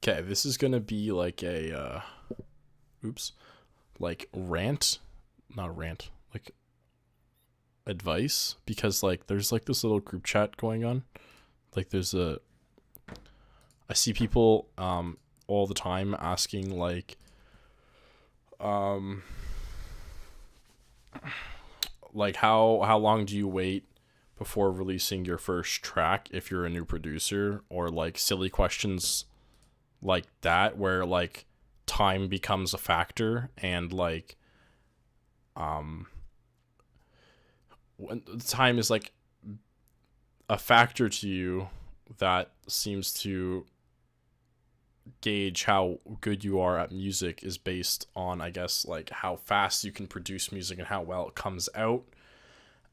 Okay, this is gonna be like a oops, like rant, not a rant, like advice because like there's like this little group chat going on. Like there's a I see people all the time asking um like how long do you wait before releasing your first track if you're a new producer, or like silly questions like that where like time becomes a factor, and like um when time is like a factor to you that seems to gauge how good you are at music is based on, I guess, like how fast you can produce music and how well it comes out,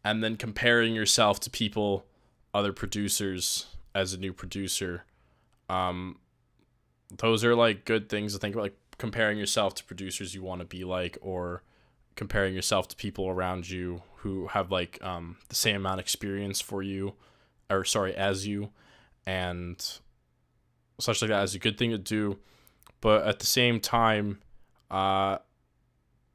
and then comparing yourself to people, other producers as a new producer. um those are like good things to think about, like comparing yourself to producers you want to be like, or comparing yourself to people around you who have like the same amount of experience for you, or sorry, as you, and such like that is a good thing to do. But at the same time, uh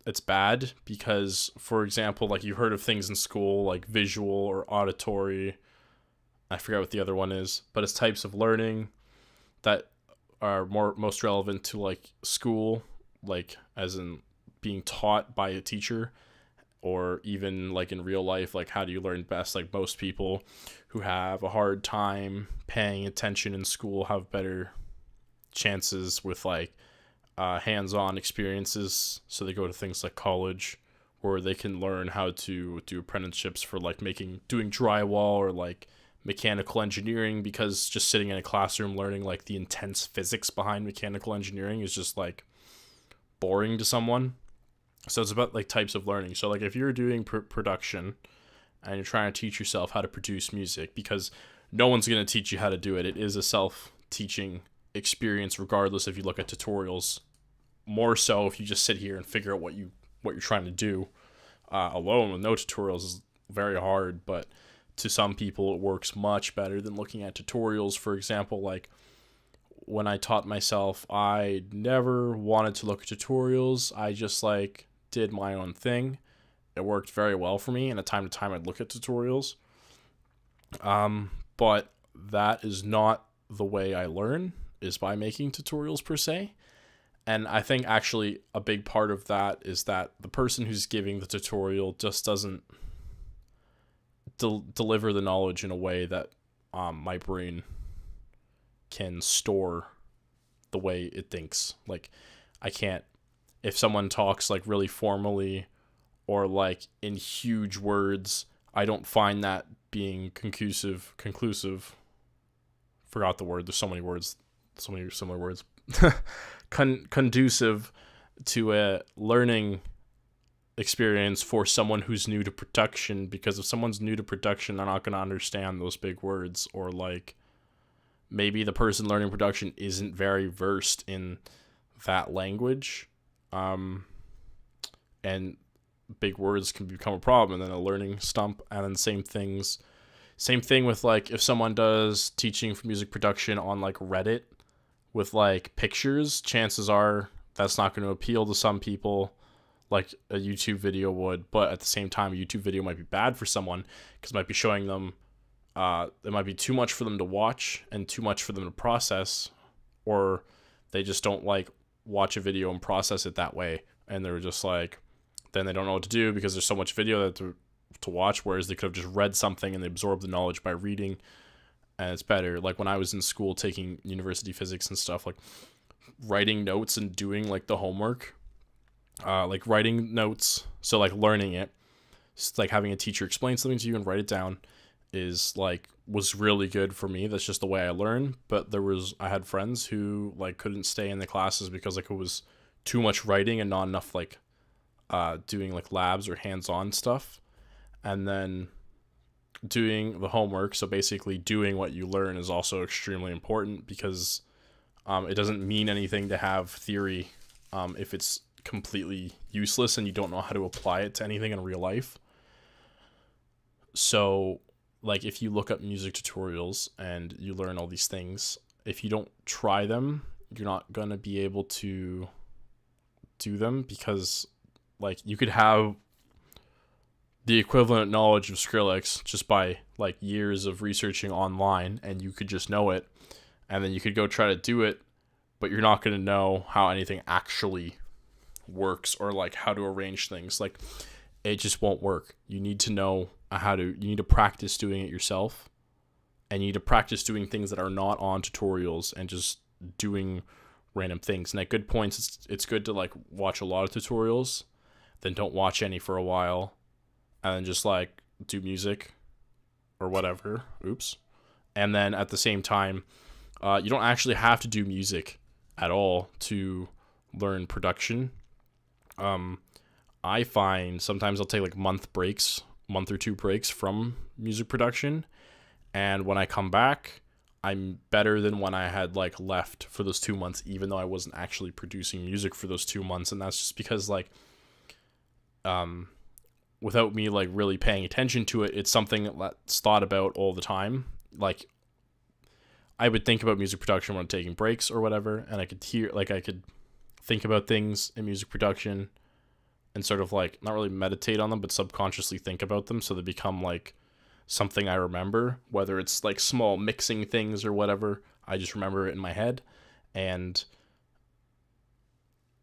it's bad because, for example, like you heard of things in school like visual or auditory, I forget what the other one is, but it's types of learning that are most relevant to like school, like as in being taught by a teacher, or even like in real life, like how do you learn best. Like most people who have a hard time paying attention in school have better chances with like hands-on experiences, so they go to things like college where they can learn how to do apprenticeships for like doing drywall or like mechanical engineering, because just sitting in a classroom learning like the intense physics behind mechanical engineering is just like boring to someone. So it's about like types of learning. So like if you're doing production and you're trying to teach yourself how to produce music, because no one's going to teach you how to do it, it is a self-teaching experience regardless if you look at tutorials. More so if you just sit here and figure out what you're trying to do alone with no tutorials is very hard. But to some people it works much better than looking at tutorials. For example, like when I taught myself, I never wanted to look at tutorials. I just like did my own thing. It worked very well for me, and at time to time I'd look at tutorials. But that is not the way I learn, is by making tutorials per se. And I think actually a big part of that is that the person who's giving the tutorial just doesn't deliver the knowledge in a way that my brain can store the way it thinks. Like I can't, if someone talks like really formally or like in huge words, I don't find that being conclusive. Forgot the word. There's so many words, so many similar words. Conducive to a learning experience for someone who's new to production, because if someone's new to production, they're not going to understand those big words, or like maybe the person learning production isn't very versed in that language, and big words can become a problem, and then a learning stump. And then same thing with like if someone does teaching for music production on like Reddit with like pictures, chances are that's not going to appeal to some people like a YouTube video would. But at the same time, a YouTube video might be bad for someone because it might be showing them it might be too much for them to watch and too much for them to process, or they just don't like watch a video and process it that way, and they're just like, then they don't know what to do because there's so much video to watch, whereas they could have just read something and they absorb the knowledge by reading, and it's better. Like when I was in school taking university physics and stuff, like writing notes and doing like the homework, like writing notes, so like learning it, just like having a teacher explain something to you and write it down is like was really good for me. That's just the way I learn. But I had friends who like couldn't stay in the classes because like it was too much writing and not enough like doing like labs or hands-on stuff. And then doing the homework, so basically doing what you learn, is also extremely important, because it doesn't mean anything to have theory if it's completely useless and you don't know how to apply it to anything in real life. So like if you look up music tutorials and you learn all these things, if you don't try them, you're not gonna be able to do them, because like you could have the equivalent knowledge of Skrillex just by like years of researching online, and you could just know it, and then you could go try to do it, but you're not going to know how anything actually works, or like how to arrange things. Like, it just won't work. You need to know you need to practice doing it yourself, and you need to practice doing things that are not on tutorials and just doing random things. And at good points, it's good to like watch a lot of tutorials, then don't watch any for a while, and then just like do music or whatever. Oops. And then at the same time, you don't actually have to do music at all to learn production. I find sometimes I'll take like month or two breaks from music production, and when I come back, I'm better than when I had like left for those 2 months, even though I wasn't actually producing music for those 2 months. And that's just because like, without me like really paying attention to it, it's something that's thought about all the time. Like, I would think about music production when I'm taking breaks or whatever, and I could think about things in music production and sort of like not really meditate on them, but subconsciously think about them, so they become like something I remember, whether it's like small mixing things or whatever. I just remember it in my head, and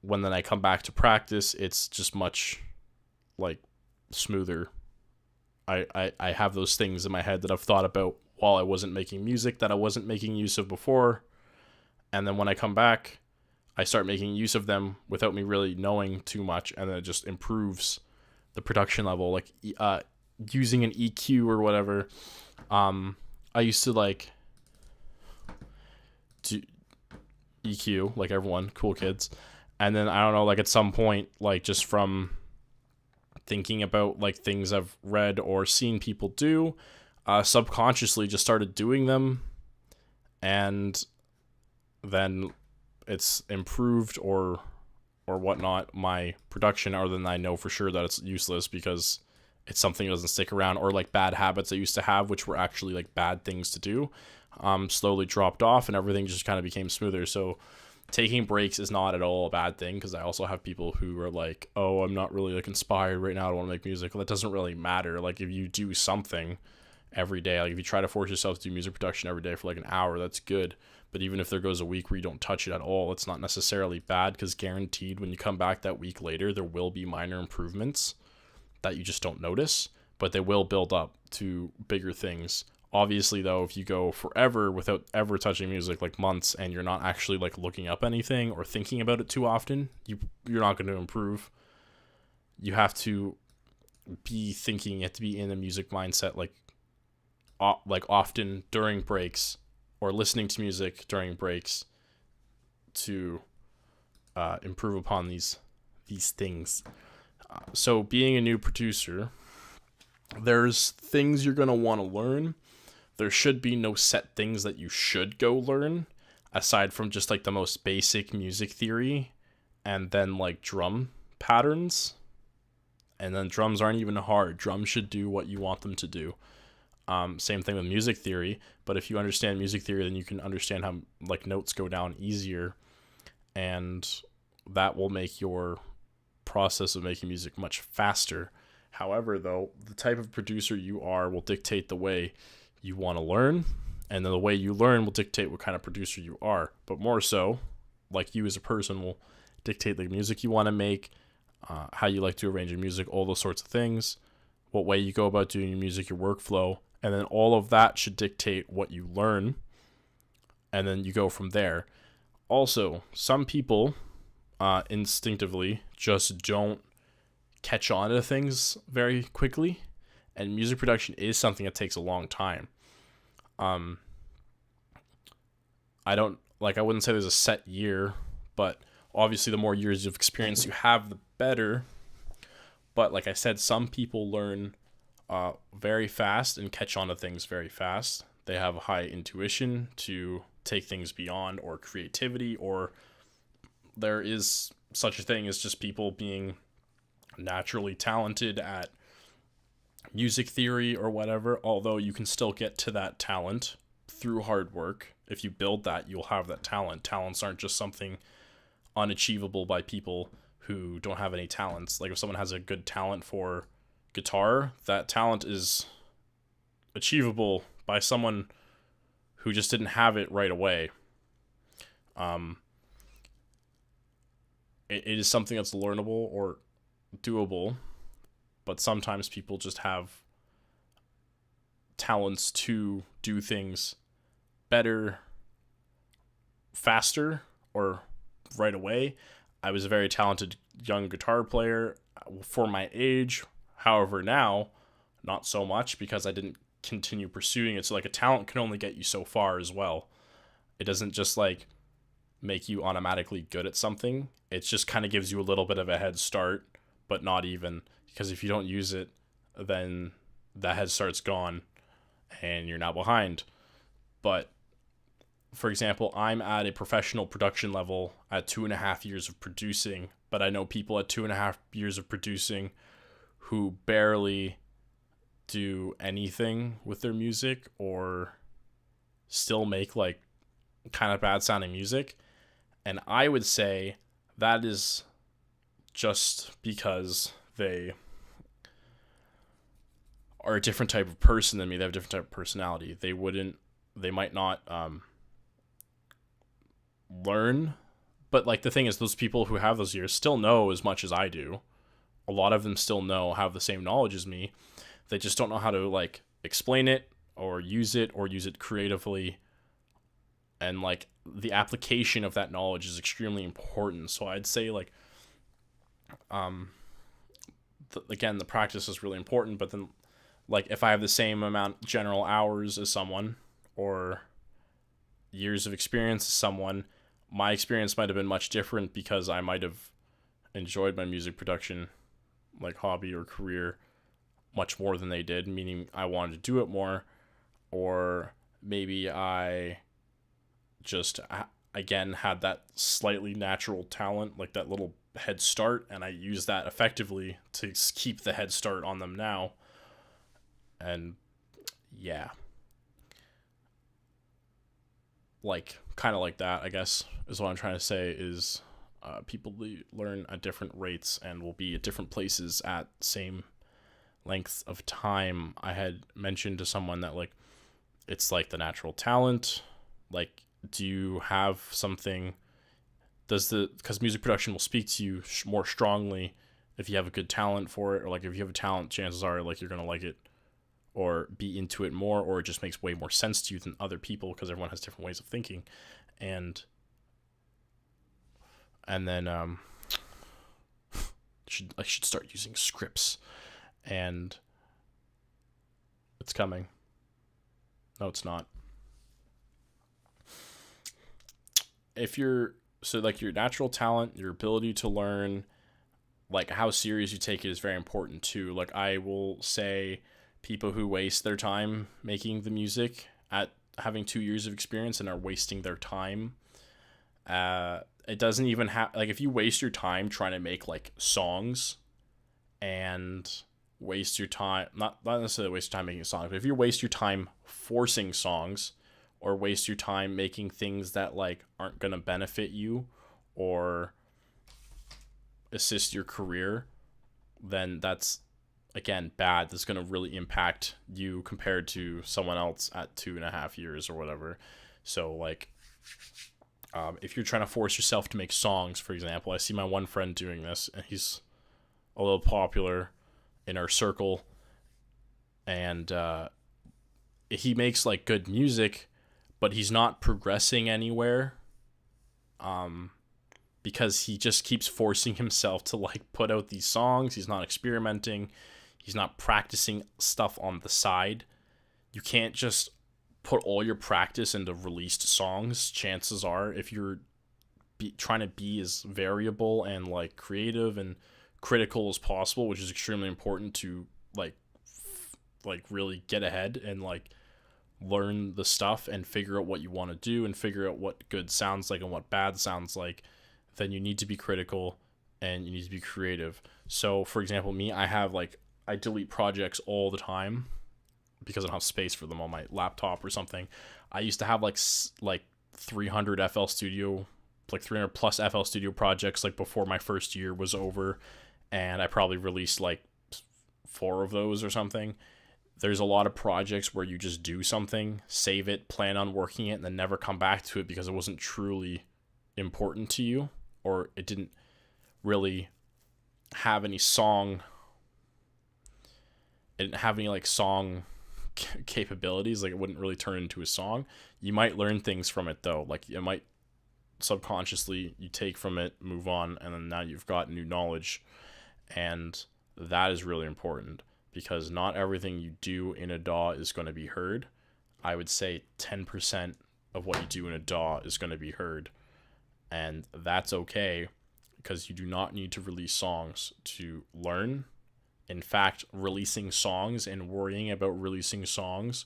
when then I come back to practice, it's just much like smoother. I have those things in my head that I've thought about while I wasn't making music, that I wasn't making use of before, and then when I come back, I start making use of them without me really knowing too much, and then it just improves the production level. Like using an EQ or whatever. I used to like do EQ like everyone, cool kids, and then I don't know, like at some point, like just from thinking about like things I've read or seen people do, subconsciously just started doing them, and then it's improved or whatnot my production, other than I know for sure that it's useless because it's something that doesn't stick around, or like bad habits I used to have, which were actually like bad things to do, slowly dropped off, and everything just kind of became smoother. So taking breaks is not at all a bad thing, because I also have people who are like, oh, I'm not really like inspired right now, I don't want to make music. Well, that doesn't really matter. Like, if you do something every day, like if you try to force yourself to do music production every day for like an hour, that's good. But even if there goes a week where you don't touch it at all, it's not necessarily bad, because guaranteed when you come back that week later, there will be minor improvements that you just don't notice, but they will build up to bigger things. Obviously, though, if you go forever without ever touching music, like months, and you're not actually like looking up anything or thinking about it too often, you're not going to improve. You have to be thinking, you have to be in a music mindset, like often during breaks, or listening to music during breaks, to improve upon these things. So being a new producer, there's things you're going to want to learn. There should be no set things that you should go learn, aside from just like the most basic music theory, and then like drum patterns. And then drums aren't even hard. Drums should do what you want them to do. Same thing with music theory, but if you understand music theory, then you can understand how like notes go down easier, and that will make your process of making music much faster. However, though, the type of producer you are will dictate the way you want to learn, and then the way you learn will dictate what kind of producer you are. But more so, like you as a person will dictate the music you want to make, how you like to arrange your music, all those sorts of things, what way you go about doing your music, your workflow. And then all of that should dictate what you learn, and then you go from there. Also, some people instinctively just don't catch on to things very quickly, and music production is something that takes a long time. I wouldn't say there's a set year, but obviously the more years of experience you have, the better. But like I said, some people learn very fast and catch on to things very fast. They have a high intuition to take things beyond, or creativity, or there is such a thing as just people being naturally talented at music theory or whatever, although you can still get to that talent through hard work. If you build that, you'll have that talent. Talents aren't just something unachievable by people who don't have any talents. Like if someone has a good talent for guitar, that talent is achievable by someone who just didn't have it right away. It is something that's learnable or doable, but sometimes people just have talents to do things better, faster, or right away. I was a very talented young guitar player for my age. However, now, not so much because I didn't continue pursuing it. So like a talent can only get you so far as well. It doesn't just like make you automatically good at something. It just kind of gives you a little bit of a head start, but not even, because if you don't use it, then that head start's gone and you're now behind. But for example, I'm at a professional production level at 2.5 years of producing, but I know people at 2.5 years of producing who barely do anything with their music or still make like kind of bad sounding music. And I would say that is just because they are a different type of person than me. They have a different type of personality. They might not learn, but like the thing is, those people who have those years still know as much as I do. A lot of them still have the same knowledge as me. They just don't know how to like explain it or use it creatively. And like the application of that knowledge is extremely important. So I'd say like, again, the practice is really important, but then like if I have the same amount general hours as someone or years of experience as someone, my experience might have been much different because I might have enjoyed my music production like hobby or career much more than they did, meaning I wanted to do it more, or maybe I just again had that slightly natural talent, like that little head start, and I use that effectively to keep the head start on them now. And yeah, like kind of like that, I guess, is what I'm trying to say. Is people learn at different rates and will be at different places at same length of time. I had mentioned to someone that like it's like the natural talent. Like, do you have something? Because music production will speak to you more strongly if you have a good talent for it, or like if you have a talent, chances are like you're gonna like it or be into it more, or it just makes way more sense to you than other people because everyone has different ways of thinking. And then I should start using scripts, and it's coming. No, it's not. If you're like your natural talent, your ability to learn, like how serious you take it is very important too. Like I will say, people who waste their time making the music at having 2 years of experience and are wasting their time. It doesn't even have, like, if you waste your time trying to make like songs and waste your time, not necessarily waste your time making songs, but if you waste your time forcing songs or waste your time making things that like aren't going to benefit you or assist your career, then that's, again, bad. That's going to really impact you compared to someone else at 2.5 years or whatever. So like, if you're trying to force yourself to make songs, for example, I see my one friend doing this, and he's a little popular in our circle, and he makes like good music, but he's not progressing anywhere, because he just keeps forcing himself to like put out these songs. He's not experimenting. He's not practicing stuff on the side. You can't just put all your practice into released songs. Chances are, if you're trying to be as variable and like creative and critical as possible, which is extremely important to like really get ahead and like learn the stuff and figure out what you want to do and figure out what good sounds like and what bad sounds like, then you need to be critical and you need to be creative. So for example, me, I delete projects all the time because I don't have space for them on my laptop or something. I used to have like 300 FL Studio, like 300 plus FL Studio projects like before my first year was over, and I probably released like 4 of those or something. There's a lot of projects where you just do something, save it, plan on working it, and then never come back to it because it wasn't truly important to you, or it didn't really have any song. It didn't have any like song capabilities. Like it wouldn't really turn into a song. You might learn things from it though. Like it might subconsciously you take from it, move on, and then now you've got new knowledge, and that is really important because not everything you do in a DAW is going to be heard. I would say 10% of what you do in a DAW is going to be heard, and that's okay because you do not need to release songs to learn. In fact, releasing songs and worrying about releasing songs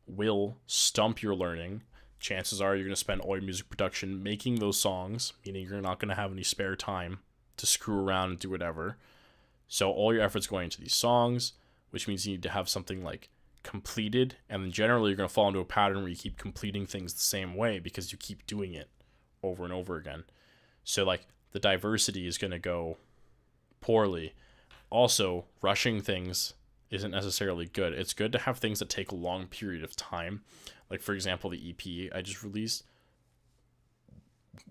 will stump your learning. Chances are you're going to spend all your music production making those songs, meaning you're not going to have any spare time to screw around and do whatever. So all your effort's going into these songs, which means you need to have something like completed, and then generally you're going to fall into a pattern where you keep completing things the same way because you keep doing it over and over again. So like the diversity is going to go poorly. Also, rushing things isn't necessarily good. It's good to have things that take a long period of time. Like, for example, the EP I just released.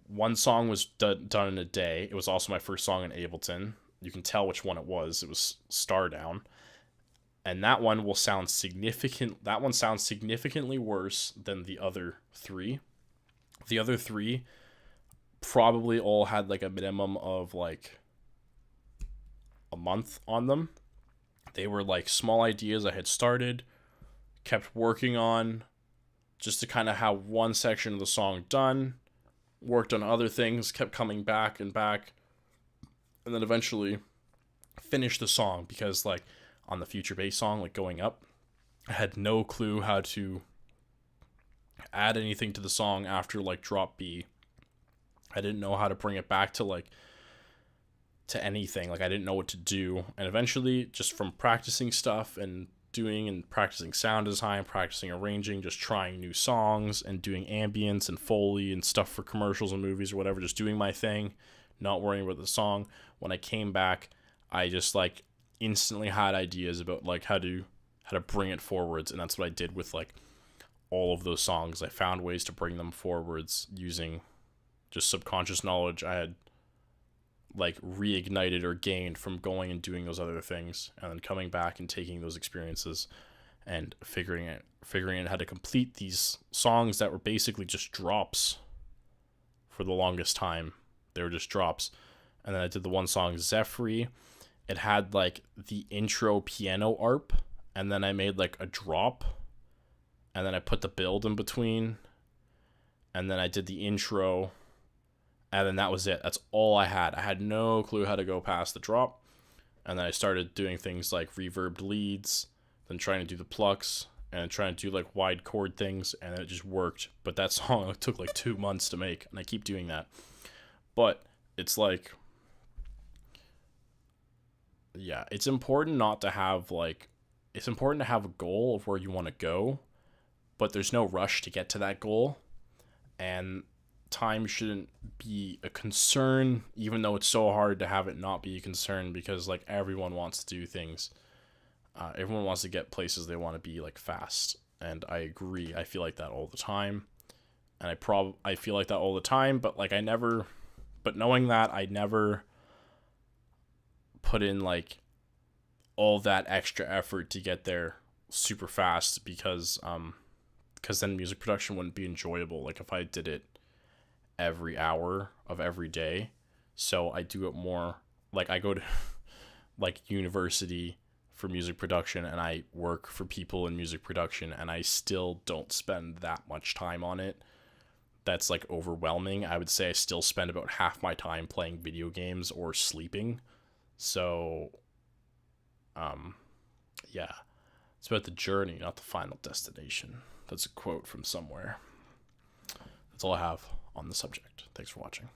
One song was done in a day. It was also my first song in Ableton. You can tell which one it was. It was Star Down. And that one will sound that one sounds significantly worse than the other 3. The other 3 probably all had like a minimum of like a month on them. They were like small ideas I had started, kept working on, just to kind of have one section of the song done, worked on other things, kept coming back and back, and then eventually finished the song because like on the Future Bass song, like Going Up, I had no clue how to add anything to the song after like drop B. I didn't know how to bring it back to like to anything. Like I didn't know what to do, and eventually just from practicing stuff and practicing sound design, practicing arranging, just trying new songs and doing ambience and Foley and stuff for commercials and movies or whatever, just doing my thing, not worrying about the song. When I came back, I just like instantly had ideas about like how to bring it forwards, and that's what I did with like all of those songs. I found ways to bring them forwards using just subconscious knowledge I had like reignited or gained from going and doing those other things, and then coming back and taking those experiences and figuring out how to complete these songs that were basically just drops for the longest time. They were just drops. And then I did the one song Zephyr. It had like the intro piano arp, and then I made like a drop, and then I put the build in between, and then I did the intro, and then that was it. That's all I had. I had no clue how to go past the drop. And then I started doing things like reverbed leads, then trying to do the plucks, and trying to do like wide chord things, and it just worked. But that song took like 2 months to make, and I keep doing that. But it's like, yeah, it's important not to have like, it's important to have a goal of where you want to go, but there's no rush to get to that goal. And time shouldn't be a concern, even though it's so hard to have it not be a concern, because like everyone wants to do things. Everyone wants to get places they want to be like fast, and I agree. I feel like that all the time, and I feel like that all the time. But like knowing that, I never put in like all that extra effort to get there super fast, because then music production wouldn't be enjoyable. Like if I did it every hour of every day. So I do it more like I go to like university for music production, and I work for people in music production, and I still don't spend that much time on it. That's like overwhelming. I would say I still spend about half my time playing video games or sleeping. So yeah, it's about the journey, not the final destination. That's a quote from somewhere. That's all I have on the subject. Thanks for watching.